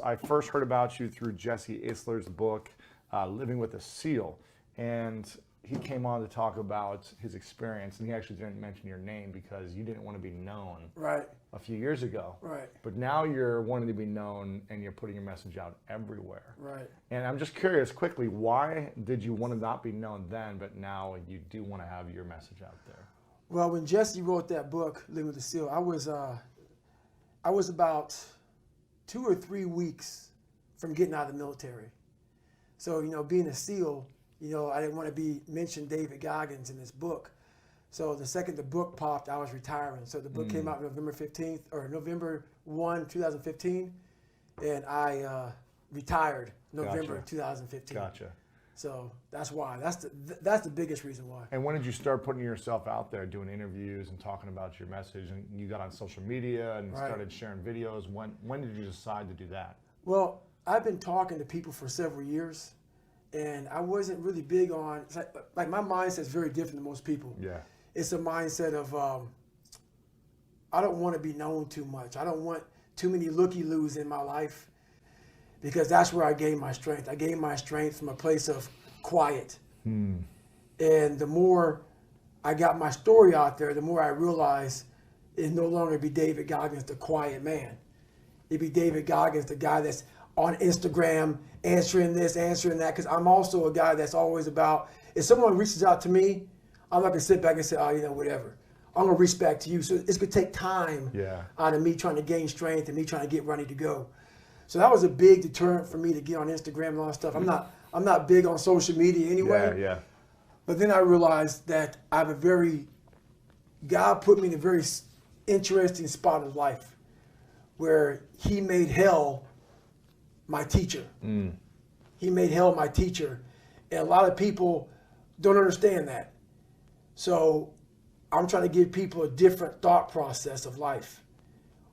I first heard about you through Jesse Isler's book, Living with a SEAL. And he came on to talk about his experience, and he actually didn't mention your name because you didn't want to be known a few years ago. But now you're wanting to be known, and you're putting your message out everywhere. And I'm just curious, quickly, why did you want to not be known then, but now you do want to have your message out there? Well, when Jesse wrote that book, Living with a SEAL, I was about 2 or 3 weeks from getting out of the military. So, being a SEAL, I didn't want to be mentioned David Goggins in this book. So the second the book popped, I was retiring. So the book came out November 15th, or November 1, 2015, and I retired November 2015. So that's why. That's the biggest reason why. And when did you start putting yourself out there, doing interviews and talking about your message? And you got on social media and started sharing videos. When did you decide to do that? Well, I've been talking to people for several years, and I wasn't really big on, like my mindset is very different than most people. It's a mindset of, I don't want to be known too much. I don't want too many looky-loos in my life, because that's where I gained my strength. I gained my strength from a place of quiet. And the more I got my story out there, the more I realized it no longer be David Goggins, the quiet man. It'd be David Goggins, the guy that's on Instagram, answering this, answering that, because I'm also a guy that's always about, if someone reaches out to me, I'm not going to sit back and say, oh, whatever. I'm going to reach back to you. So it's going to take time out of me trying to gain strength and me trying to get ready to go. So that was a big deterrent for me to get on Instagram and all that stuff. I'm not big on social media anyway. But then I realized that God put me in a very interesting spot of life where he made hell my teacher. He made hell my teacher. And a lot of people don't understand that. So I'm trying to give people a different thought process of life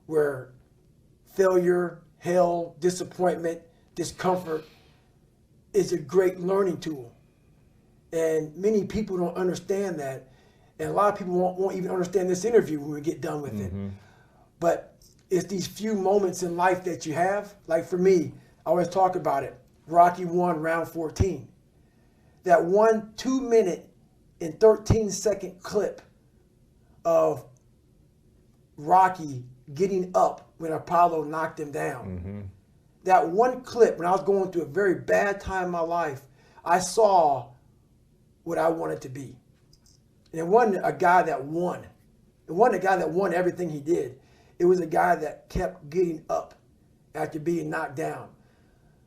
where failure, hell, disappointment, discomfort is a great learning tool. And many people don't understand that. And a lot of people won't even understand this interview when we get done with it. But it's these few moments in life that you have. Like for me, I always talk about it. Rocky 1, round 14. That 2-minute and 13-second clip of Rocky getting up when Apollo knocked him down. That one clip, when I was going through a very bad time in my life, I saw what I wanted to be. And it wasn't a guy that won. It wasn't a guy that won everything he did. It was a guy that kept getting up after being knocked down.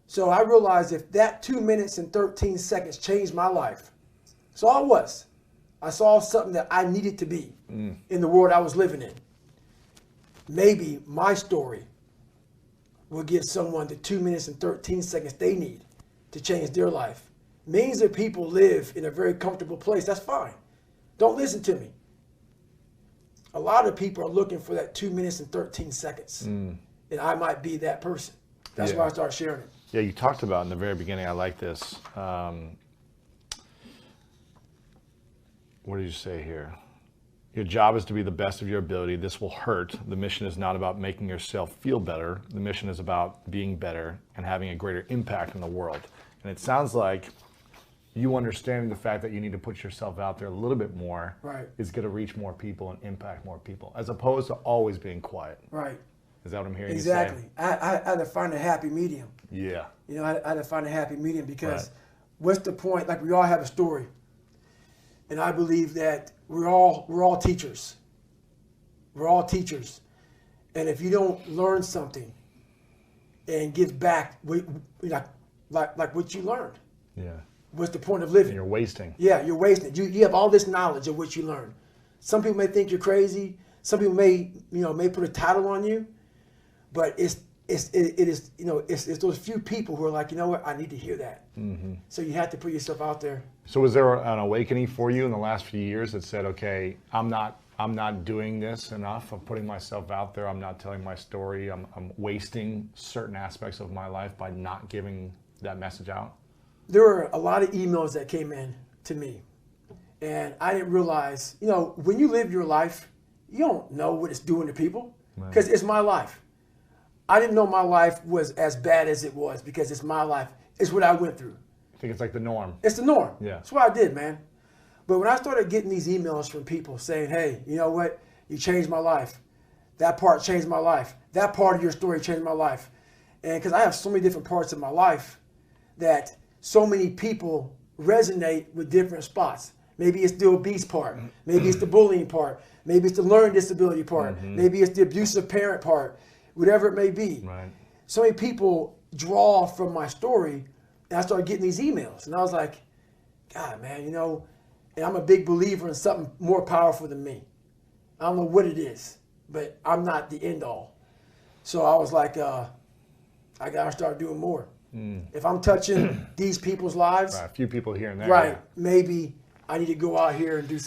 So I realized if that 2 minutes and 13 seconds changed my life, so I saw something that I needed to be in the world I was living in. Maybe my story will give someone the 2 minutes and 13 seconds they need to change their life. Millions of people live in a very comfortable place. That's fine. Don't listen to me. A lot of people are looking for that 2 minutes and 13 seconds. And I might be that person. That's why I started sharing it. Yeah, you talked about in the very beginning, I like this. What did you say here? Your job is to be the best of your ability. This will hurt. The mission is not about making yourself feel better. The mission is about being better and having a greater impact in the world. And it sounds like you understanding the fact that you need to put yourself out there a little bit more is going to reach more people and impact more people, as opposed to always being quiet. Is that what I'm hearing you say? Exactly. I had to find a happy medium. I had to find a happy medium because what's the point? Like, we all have a story. And I believe that we're all teachers. We're all teachers. And if you don't learn something and give back like what you learned, what's the point of living? And you're wasting. Yeah, you're wasting. You have all this knowledge of what you learned. Some people may think you're crazy. Some people may put a title on you, but it is those few people who are like, you know what, I need to hear that. So you have to put yourself out there. So was there an awakening for you in the last few years that said, okay, I'm not doing this enough. I'm putting myself out there. I'm not telling my story. I'm wasting certain aspects of my life by not giving that message out? There were a lot of emails that came in to me, and I didn't realize, when you live your life, you don't know what it's doing to people because it's my life. I didn't know my life was as bad as it was because it's my life. It's what I went through. I think it's like the norm. It's the norm. Yeah. That's what I did, man. But when I started getting these emails from people saying, hey, you know what? You changed my life. That part changed my life. That part of your story changed my life. And because I have so many different parts of my life that so many people resonate with different spots. Maybe it's the obese part. Maybe it's the bullying part. Maybe it's the learning disability part. Maybe it's the abusive parent part. Whatever it may be. Right. So many people draw from my story, and I started getting these emails. And I was like, God, man, you know, and I'm a big believer in something more powerful than me. I don't know what it is, but I'm not the end all. So I was like, I got to start doing more. If I'm touching these people's lives, Right, a few people here and there. right, Yeah. maybe I need to go out here and do some.